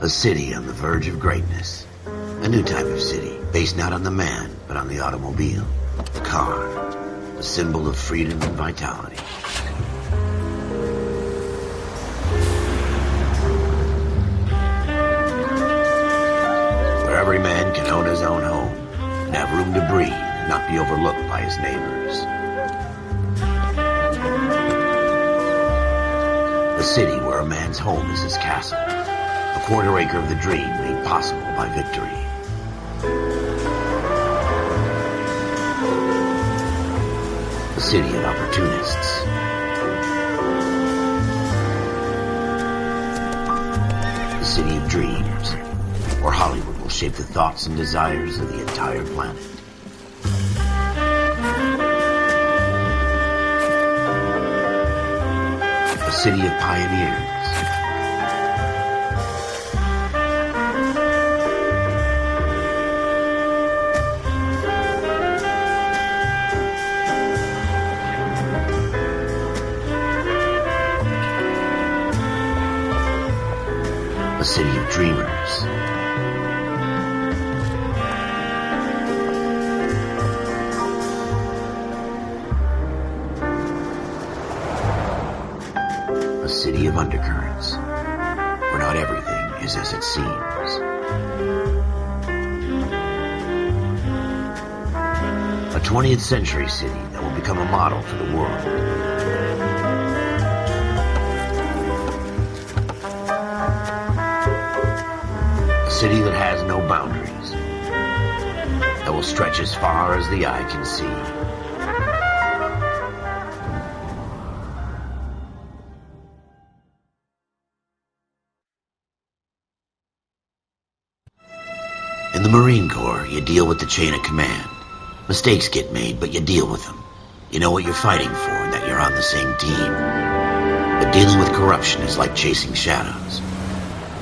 A city on the verge of greatness. A new type of city, based not on the man, but on the automobile. The car. A symbol of freedom and vitality. Where every man can own his own home, and have room to breathe, and not be overlooked by his neighbors. A city where a man's home is his castle. A quarter acre of the dream made possible by victory. A city of opportunists. A city of dreams, where Hollywood will shape the thoughts and desires of the entire planet. A city of pioneers. A city of dreamers. A city of undercurrents, where not everything is as it seems. A 20th century city that will become a model for the world. A city that has no boundaries, that will stretch as far as the eye can see. In the Marine Corps, you deal with the chain of command. Mistakes get made, but you deal with them. You know what you're fighting for and that you're on the same team. But dealing with corruption is like chasing shadows.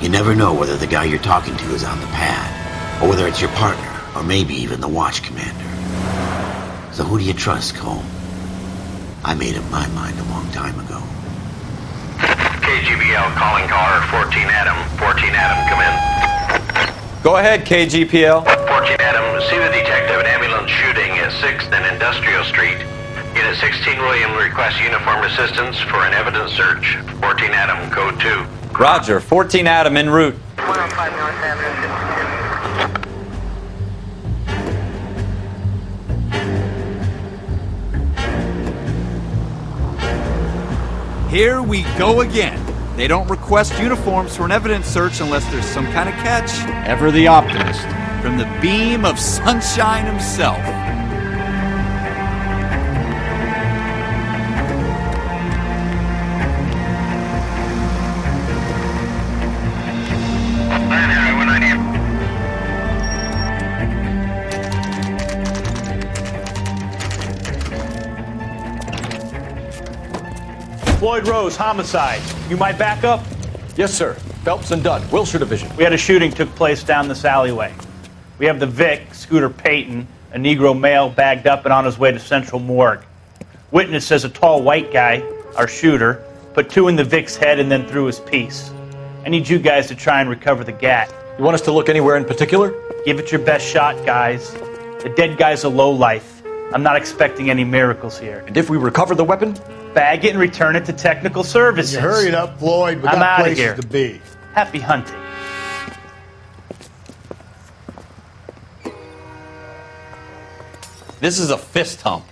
You never know whether the guy you're talking to is on the pad, or whether it's your partner, or maybe even the watch commander. So who do you trust, Cole? I made up my mind a long time ago. KGBL calling caller 14 Adam. 14 Adam, come in. Go ahead, KGPL. 14 Adam, see the detective, an ambulance shooting at 6th and Industrial Street. Unit 16 William requests uniform assistance for an evidence search. 14 Adam, code 2. Roger, 14 Adam en route. 105 North Avenue. Here we go again. They don't request uniforms for an evidence search unless there's some kind of catch. Ever the optimist. From the beam of sunshine himself. Floyd Rose, homicide. You might back up? Yes, sir. Phelps and Dunn, Wilshire Division. We had a shooting took place down this alleyway. We have the Vic, Scooter Payton, a Negro male bagged up and on his way to Central Morgue. Witness says a tall white guy, our shooter, put 2 in the Vic's head and then threw his piece. I need you guys to try and recover the gat. You want us to look anywhere in particular? Give it your best shot, guys. The dead guy's a lowlife. I'm not expecting any miracles here. And if we recover the weapon? Bag it and return it to technical services. You hurry it up, Floyd. We I'm got outta places here. to be. Happy hunting. This is a fist hump.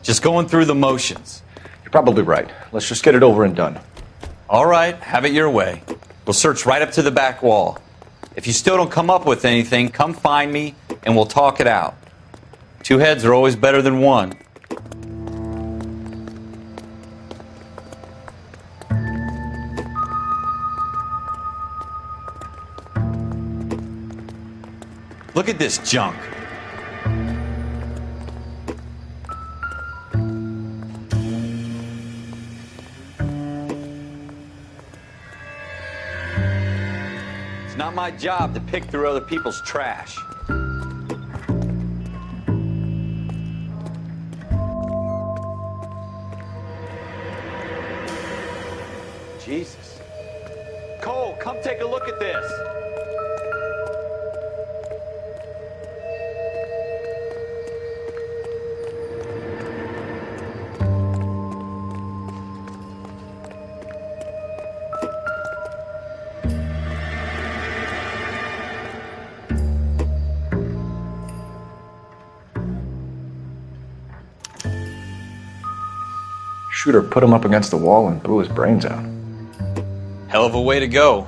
Just going through the motions. You're probably right. Let's just get it over and done. All right, have it your way. We'll search right up to the back wall. If you still don't come up with anything, come find me and we'll talk it out. 2 heads are always better than 1. Look at this junk. It's not my job to pick through other people's trash. Jesus. Cole! Cole, come take a look at this. Shooter put him up against the wall and blew his brains out. Hell of a way to go.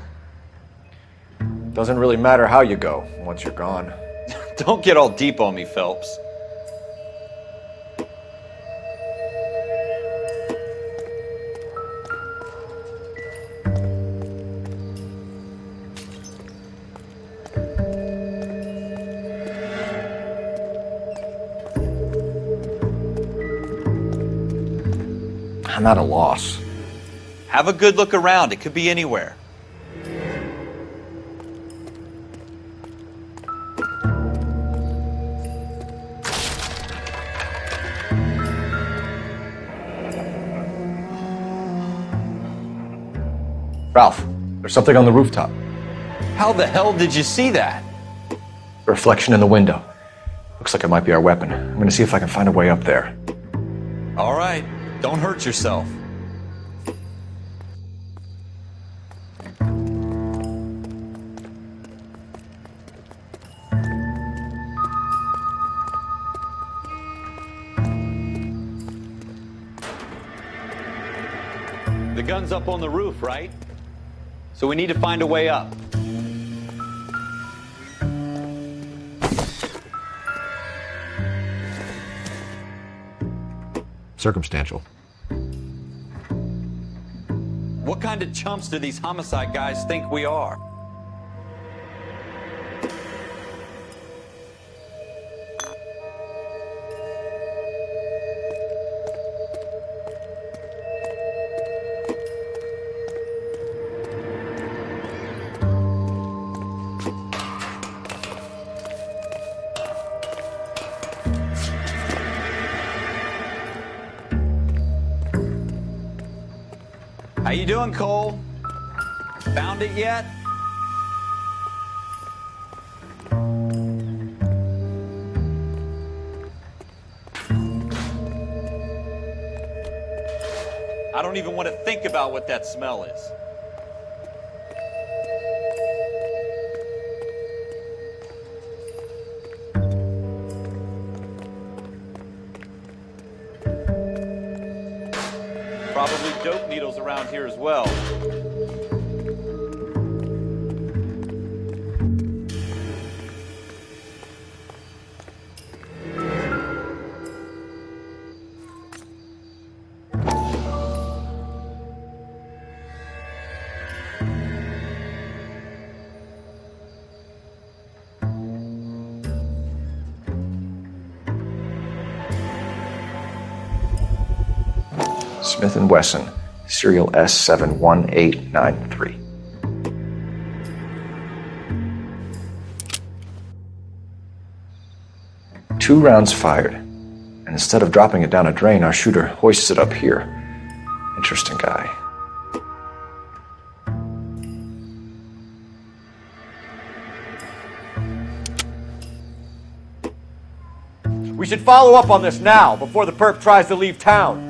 Doesn't really matter how you go once you're gone. Don't get all deep on me, Phelps. I'm at a loss. Have a good look around. It could be anywhere. Ralph, there's something on the rooftop. How the hell did you see that? Reflection in the window. Looks like it might be our weapon. I'm gonna see if I can find a way up there. All right. Don't hurt yourself. The gun's up on the roof, right? So we need to find a way up. Circumstantial. What kind of chumps do these homicide guys think we are? How you doing, Cole? Found it yet? I don't even want to think about what that smell is. Probably dope needles around here as well. Smith & Wesson, serial S71893. Two rounds fired, and instead of dropping it down a drain, our shooter hoists it up here. Interesting guy. We should follow up on this now, before the perp tries to leave town.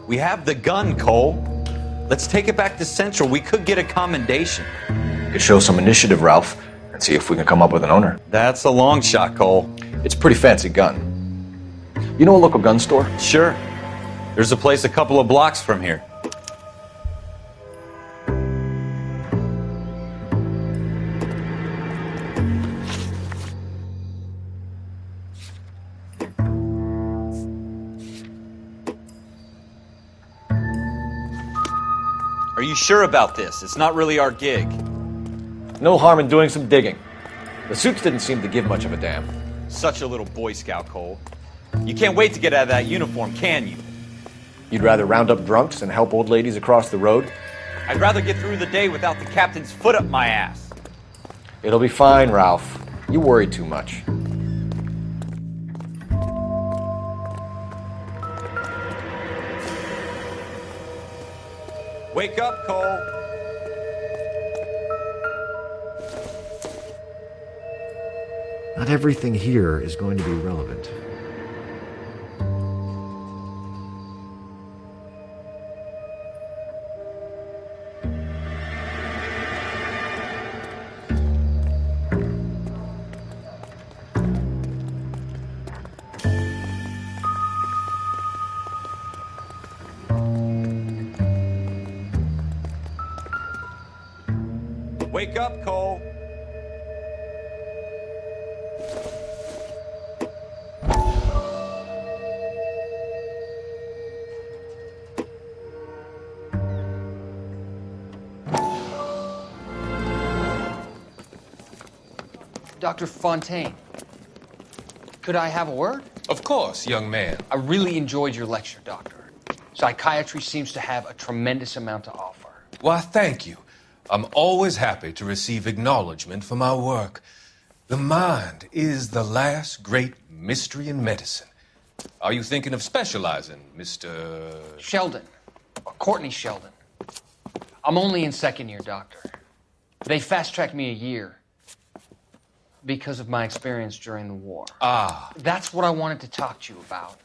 We have the gun, Cole. Let's take it back to Central. We could get a commendation. We could show some initiative, Ralph, and see if we can come up with an owner. That's a long shot, Cole. It's a pretty fancy gun. You know a local gun store? Sure. There's a place a couple of blocks from here. Are you sure about this? It's not really our gig. No harm in doing some digging. The suits didn't seem to give much of a damn. Such a little Boy Scout, Cole. You can't wait to get out of that uniform, can you? You'd rather round up drunks and help old ladies across the road? I'd rather get through the day without the captain's foot up my ass. It'll be fine, Ralph. You worry too much. Wake up, Cole. Not everything here is going to be relevant. Wake up, Cole. Dr. Fontaine, could I have a word? Of course, young man. I really enjoyed your lecture, Doctor. Psychiatry seems to have a tremendous amount to offer. Why, thank you. I'm always happy to receive acknowledgement for my work. The mind is the last great mystery in medicine. Are you thinking of specializing, Mr. Sheldon, or Courtney Sheldon. I'm only in second year, Doctor. They fast-tracked me a year because of my experience during the war. Ah. That's what I wanted to talk to you about.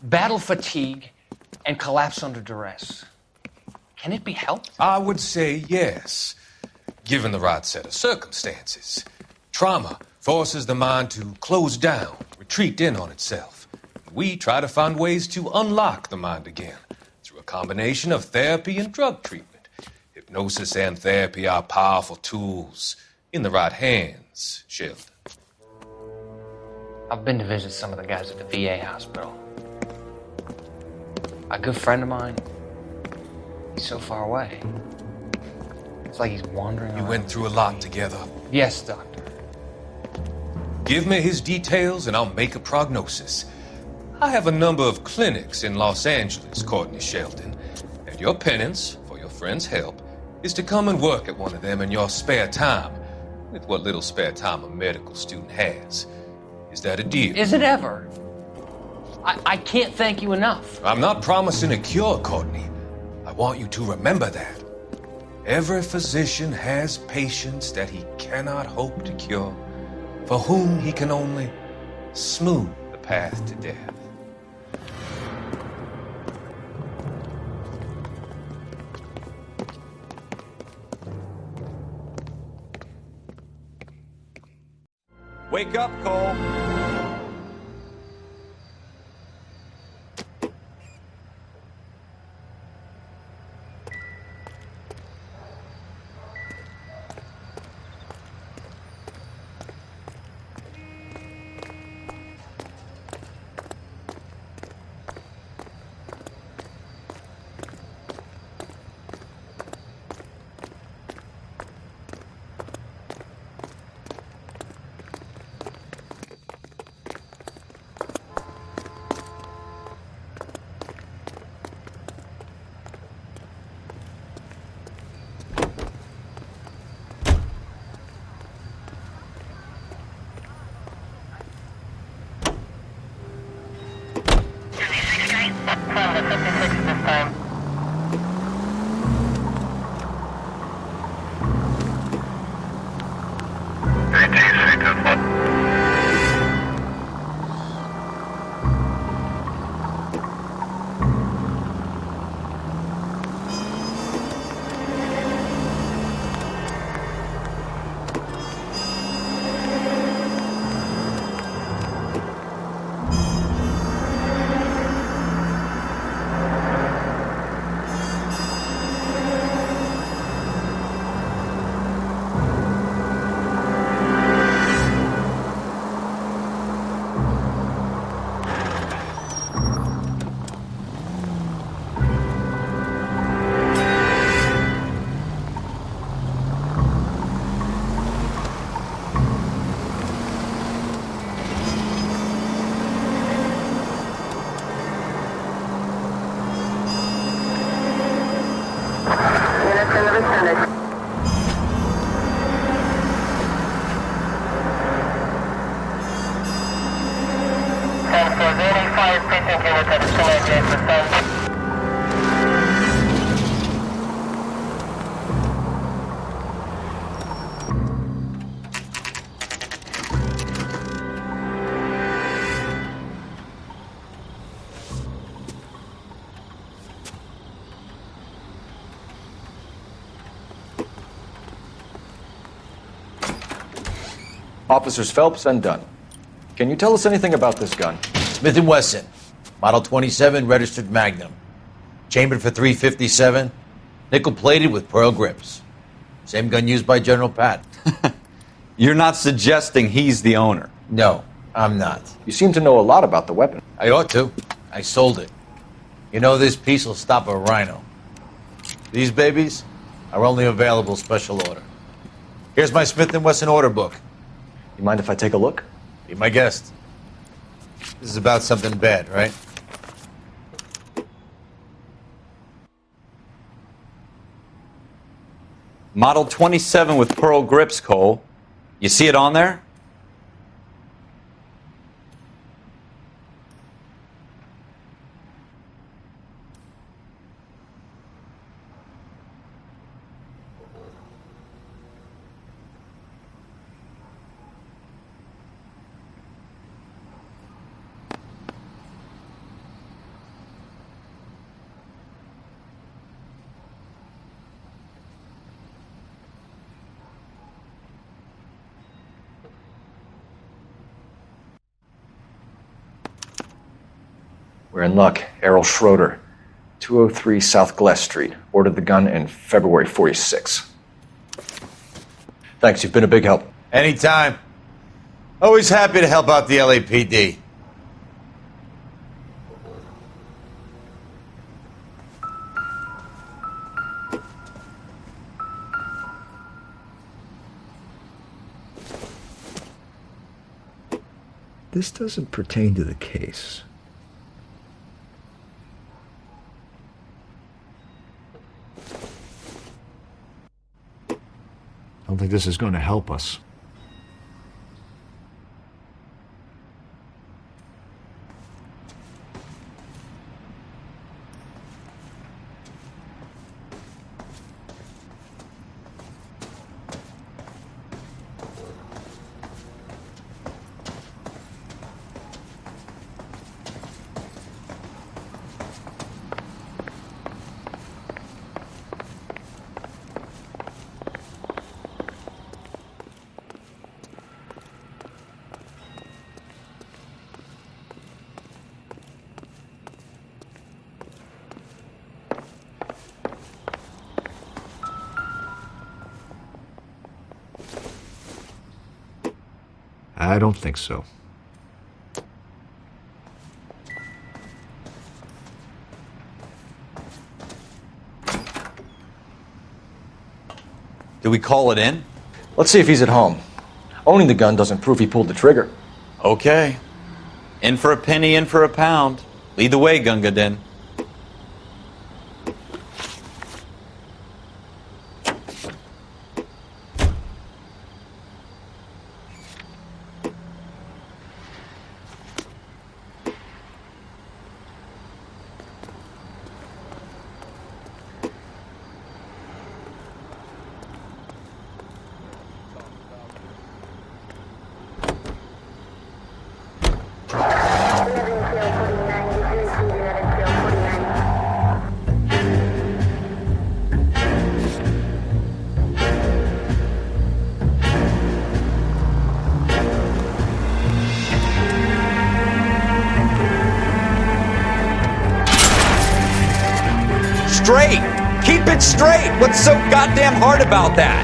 Battle fatigue and collapse under duress. Can it be helped? I would say yes, given the right set of circumstances. Trauma forces the mind to close down, retreat in on itself. We try to find ways to unlock the mind again through a combination of therapy and drug treatment. Hypnosis and therapy are powerful tools in the right hands, Sheldon. I've been to visit some of the guys at the VA hospital. A good friend of mine, he's so far away. It's like he's wandering around. You went through a lot together. Yes, Doctor. Give me his details and I'll make a prognosis. I have a number of clinics in Los Angeles, Courtney Sheldon, and your penance, for your friend's help, is to come and work at one of them in your spare time, with what little spare time a medical student has. Is that a deal? Is it ever? I can't thank you enough. I'm not promising a cure, Courtney. I want you to remember that. Every physician has patients that he cannot hope to cure, for whom he can only smooth the path to death. Wake up, Cole. required precinct units at the adjacent site. Officers Phelps and Dunn. Can you tell us anything about this gun? Smith & Wesson, Model 27, registered Magnum. Chambered for .357, nickel-plated with pearl grips. Same gun used by General Patton. You're not suggesting he's the owner? No, I'm not. You seem to know a lot about the weapon. I ought to. I sold it. You know, this piece will stop a rhino. These babies are only available special order. Here's my Smith & Wesson order book. You mind if I take a look? Be my guest. This is about something bad, right? Model 27 with pearl grips, Cole. You see it on there? We're in luck. Errol Schroeder, 203 South Glass Street. Ordered the gun in February '46. Thanks, you've been a big help. Anytime. Always happy to help out the LAPD. This doesn't pertain to the case. I don't think this is going to help us. I don't think so. Do we call it in? Let's see if he's at home. Owning the gun doesn't prove he pulled the trigger. Okay. In for a penny, in for a pound. Lead the way, Gunga Din. Straight! Keep it straight! What's so goddamn hard about that?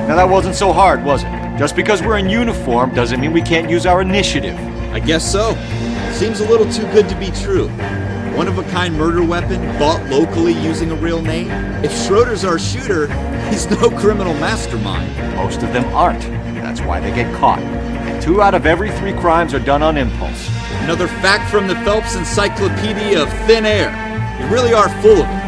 Now that wasn't so hard, was it? Just because we're in uniform doesn't mean we can't use our initiative. I guess so. Seems a little too good to be true. One-of-a-kind murder weapon bought locally using a real name? If Schroeder's our shooter, he's no criminal mastermind. Most of them aren't. That's why they get caught. 2 out of every 3 crimes are done on impulse. Another fact from the Phelps Encyclopedia of Thin Air. You really are full of it.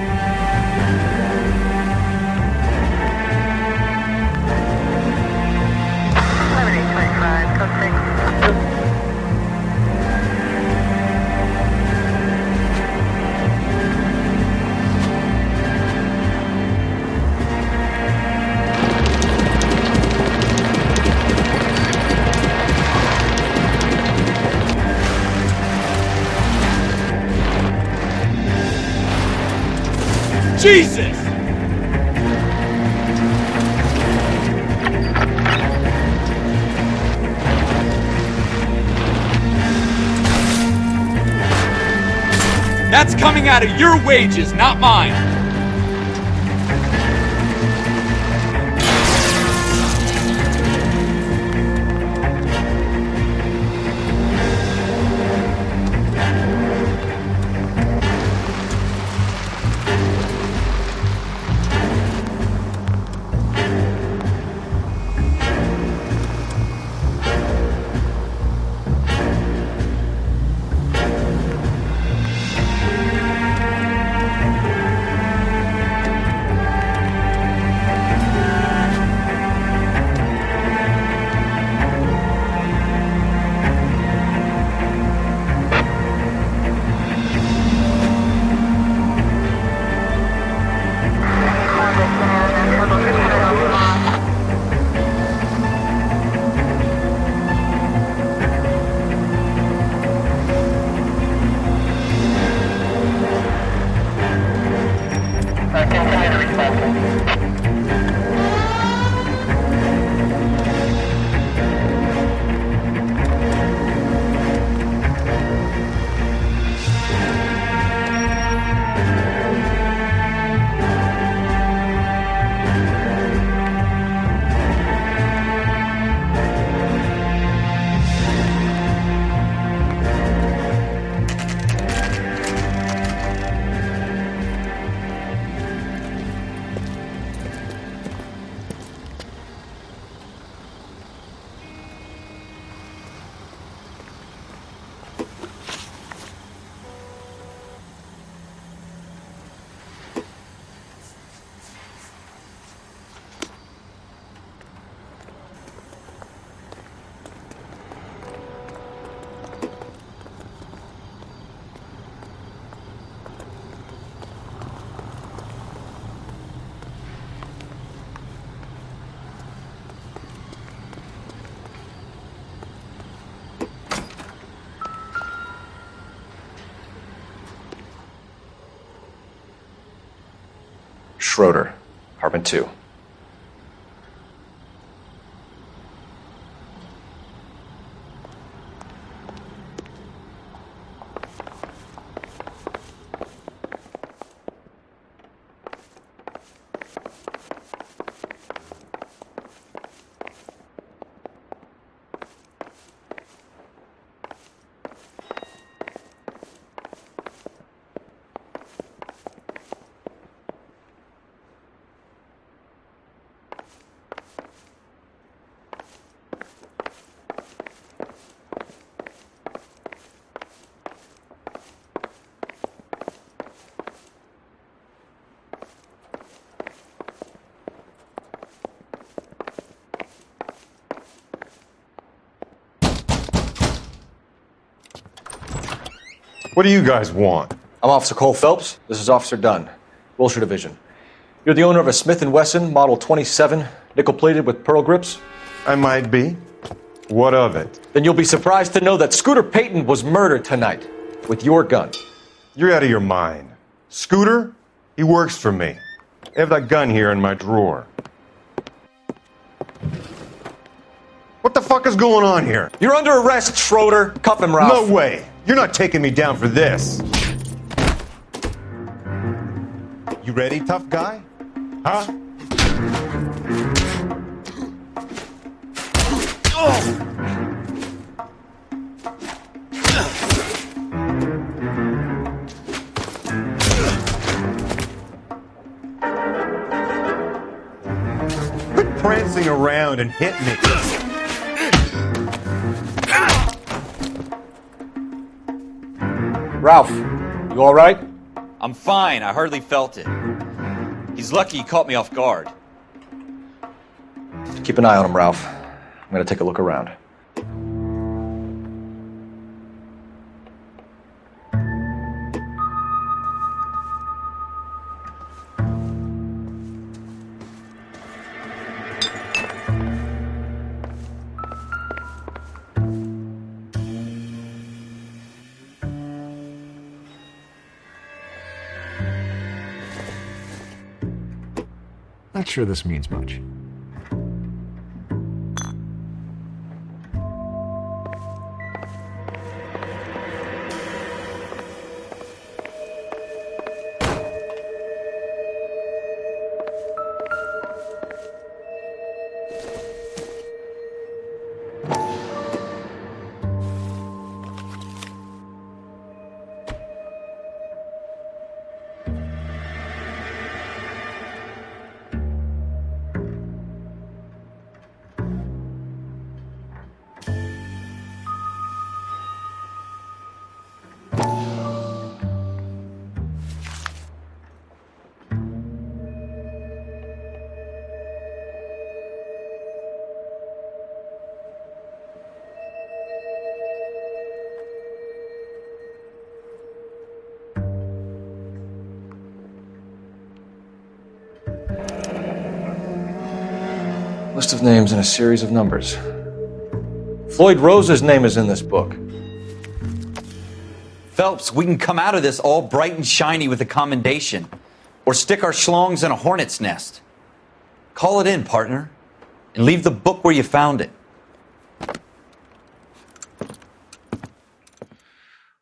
Jesus! That's coming out of your wages, not mine. Schroeder, apartment 2. What do you guys want? I'm Officer Cole Phelps. This is Officer Dunn, Wilshire Division. You're the owner of a Smith & Wesson Model 27, nickel-plated with pearl grips? I might be. What of it? Then you'll be surprised to know that Scooter Payton was murdered tonight with your gun. You're out of your mind. Scooter? He works for me. I have that gun here in my drawer. What the fuck is going on here? You're under arrest, Schroeder. Cuff him, Ralph. No way. You're not taking me down for this. You ready, tough guy? Huh? Quit prancing around and hit me. Ralph, you all right? I'm fine. I hardly felt it. He's lucky he caught me off guard. Keep an eye on him, Ralph. I'm gonna take a look around. Not sure this means much. List of names and a series of numbers. Floyd Rose's name is in this book. Phelps, we can come out of this all bright and shiny with a commendation. Or stick our schlongs in a hornet's nest. Call it in, partner. And leave the book where you found it.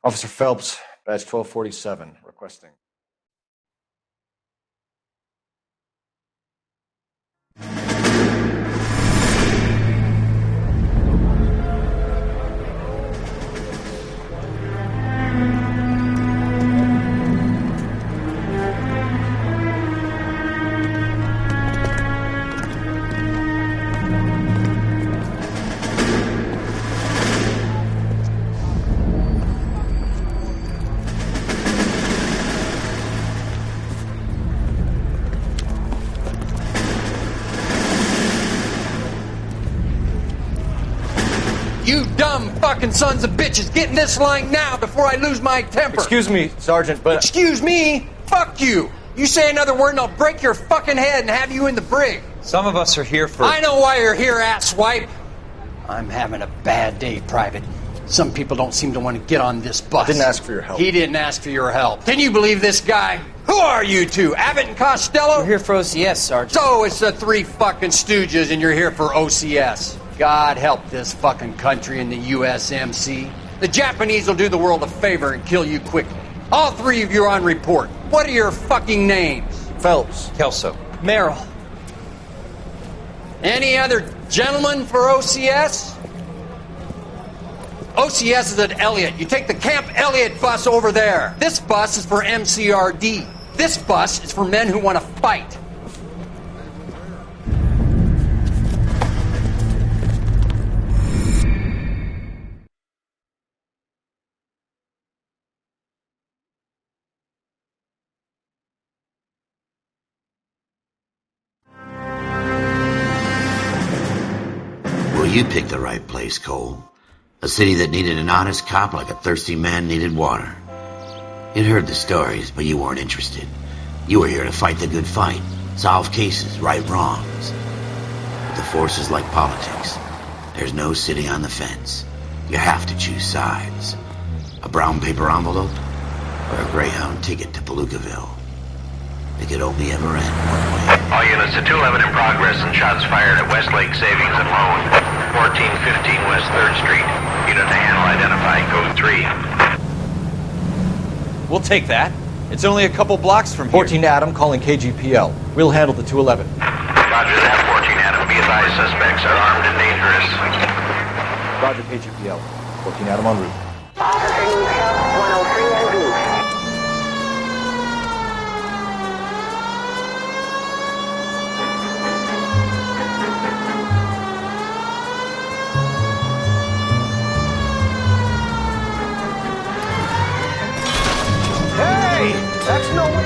Officer Phelps, badge 1247, requesting. You dumb fucking sons of bitches, get in this line now before I lose my temper. Excuse me, Sergeant, but... Excuse me? Fuck you. You say another word and I'll break your fucking head and have you in the brig. Some of us are here for... I know why you're here, asswipe. I'm having a bad day, Private. Some people don't seem to want to get on this bus. I didn't ask for your help. He didn't ask for your help. Can you believe this guy? Who are you two? Abbott and Costello? We're here for OCS, Sergeant. So it's the three fucking stooges and you're here for OCS. God help this fucking country and the USMC. The Japanese will do the world a favor and kill you quickly. All three of you are on report. What are your fucking names? Phelps. Kelso. Merrill. Any other gentlemen for OCS? OCS is at Elliott. You take the Camp Elliott bus over there. This bus is for MCRD. This bus is for men who want to fight. Well, you picked the right place, Cole. A city that needed an honest cop like a thirsty man needed water. You'd heard the stories, but you weren't interested. You were here to fight the good fight, solve cases, right wrongs. But the force is like politics. There's no sitting on the fence. You have to choose sides. A brown paper envelope or a Greyhound ticket to Palookaville. It could only ever end one way. All units to 211 in progress and shots fired at Westlake Savings and Loan, 1415 West 3rd Street. Unit to handle identified, code 3. We'll take that. It's only a couple blocks from here. 14 Adam calling KGPL. We'll handle the 211. Roger that, 14 Adam. Be advised, suspects are armed and dangerous. Roger, KGPL. 14 Adam en route. Officer needs help, 103 and B. That's no way.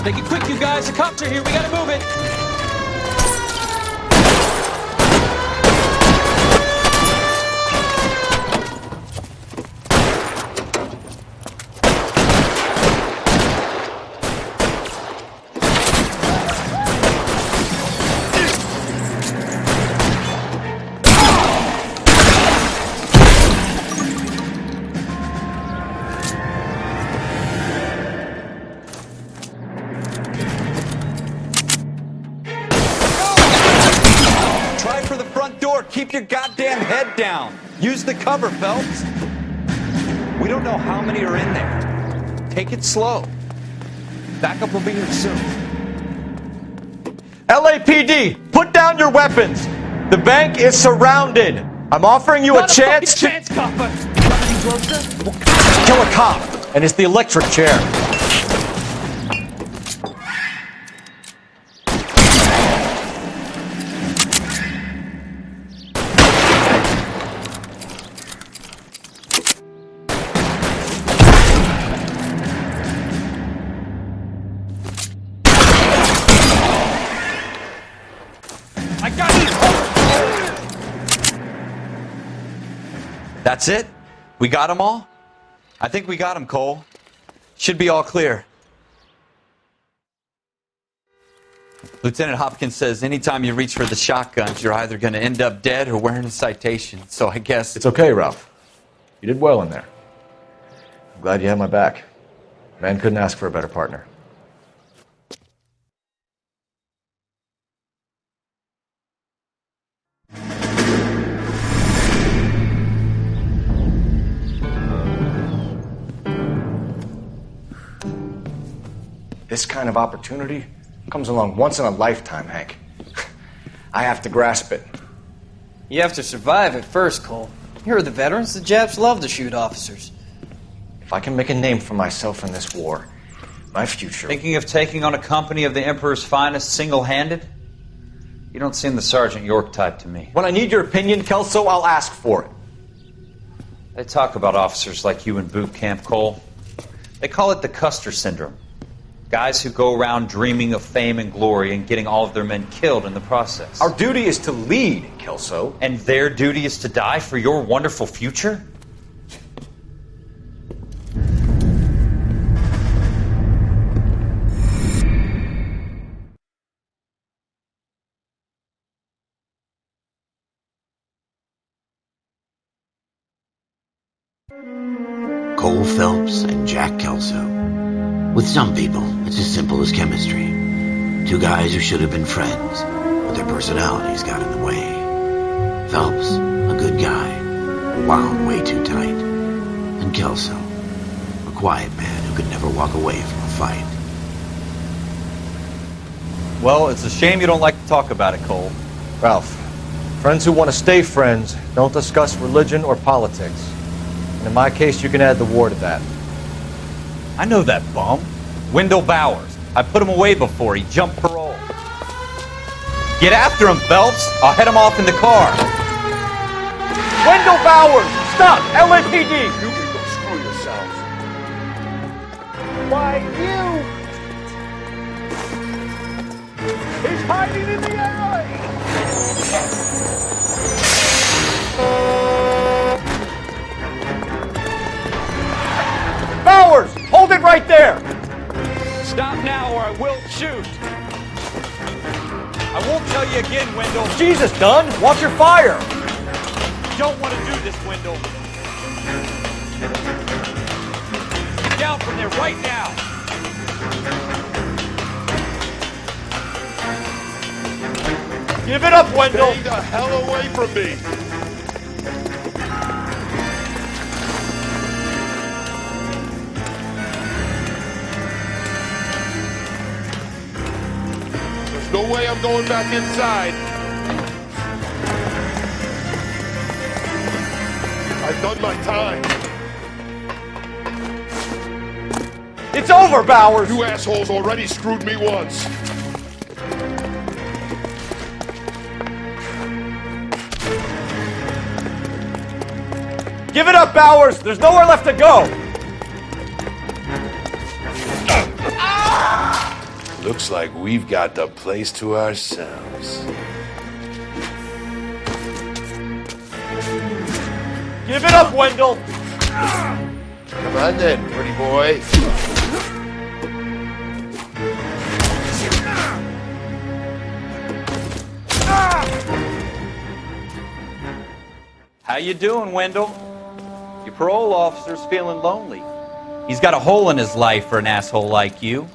Make it quick, you guys. The cops are here. We gotta move it. Keep your goddamn head down. Use the cover, Phelps. We don't know how many are in there. Take it slow. Backup will be here soon. LAPD, put down your weapons. The bank is surrounded. I'm offering you a chance to kill a cop, and it's the electric chair. That's it? We got them all? I think we got them, Cole. Should be all clear. Lieutenant Hopkins says anytime you reach for the shotguns, you're either going to end up dead or wearing a citation. So I guess... It's okay, Ralph. You did well in there. I'm glad you had my back. Man couldn't ask for a better partner. This kind of opportunity comes along once in a lifetime, Hank. I have to grasp it. You have to survive it first, Cole. Here are the veterans. The Japs love to shoot officers. If I can make a name for myself in this war, my future... Thinking of taking on a company of the Emperor's finest single-handed? You don't seem the Sergeant York type to me. When I need your opinion, Kelso, I'll ask for it. They talk about officers like you in boot camp, Cole. They call it the Custer Syndrome. Guys who go around dreaming of fame and glory and getting all of their men killed in the process. Our duty is to lead, Kelso. And their duty is to die for your wonderful future? Cole Phelps and Jack Kelso. With some people, it's as simple as chemistry. Two guys who should have been friends, but their personalities got in the way. Phelps, a good guy, wound way too tight. And Kelso, a quiet man who could never walk away from a fight. Well, it's a shame you don't like to talk about it, Cole. Ralph, friends who want to stay friends don't discuss religion or politics. And in my case, you can add the war to that. I know that bum. Wendell Bowers. I put him away before. He jumped parole. Get after him, Phelps. I'll head him off in the car. Wendell Bowers! Stop! LAPD! You can go screw yourselves. Why, you... He's hiding in the alley! Bowers! Hold it right there! Stop now or I will shoot. I won't tell you again, Wendell. Jesus, Dunn! Watch your fire! You don't want to do this, Wendell. Get down from there right now. Give it up, Wendell! Stay the hell away from me! There's no way I'm going back inside. I've done my time. It's over, Bowers! You assholes already screwed me once. Give it up, Bowers! There's nowhere left to go! Looks like we've got the place to ourselves. Give it up, Wendell! Come on then, pretty boy. How you doing, Wendell? Your parole officer's feeling lonely. He's got a hole in his life for an asshole like you.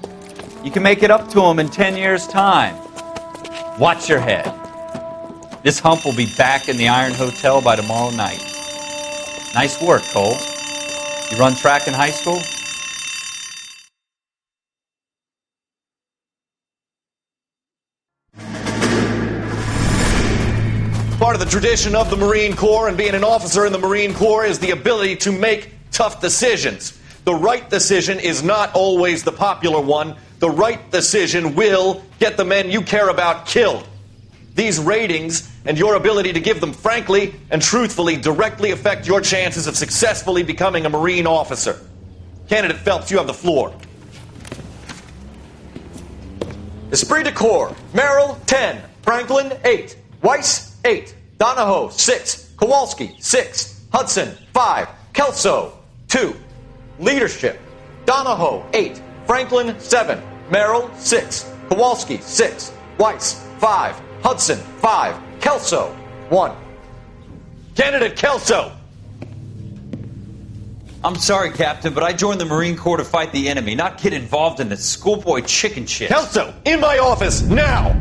You can make it up to him in 10 years' time. Watch your head. This hump will be back in the Iron Hotel by tomorrow night. Nice work, Cole. You run track in high school? Part of the tradition of the Marine Corps and being an officer in the Marine Corps is the ability to make tough decisions. The right decision is not always the popular one. The right decision will get the men you care about killed. These ratings and your ability to give them frankly and truthfully directly affect your chances of successfully becoming a Marine officer. Candidate Phelps, you have the floor. Esprit de Corps, Merrill, 10. Franklin, 8. Weiss, 8. Donahoe, 6. Kowalski, 6. Hudson, 5. Kelso, 2. Leadership, Donahoe, 8. Franklin, 7. Merrill, 6. Kowalski, 6. Weiss, 5. Hudson, 5. Kelso, 1. Candidate Kelso! I'm sorry, Captain, but I joined the Marine Corps to fight the enemy, not get involved in this schoolboy chicken shit. Kelso, in my office, now!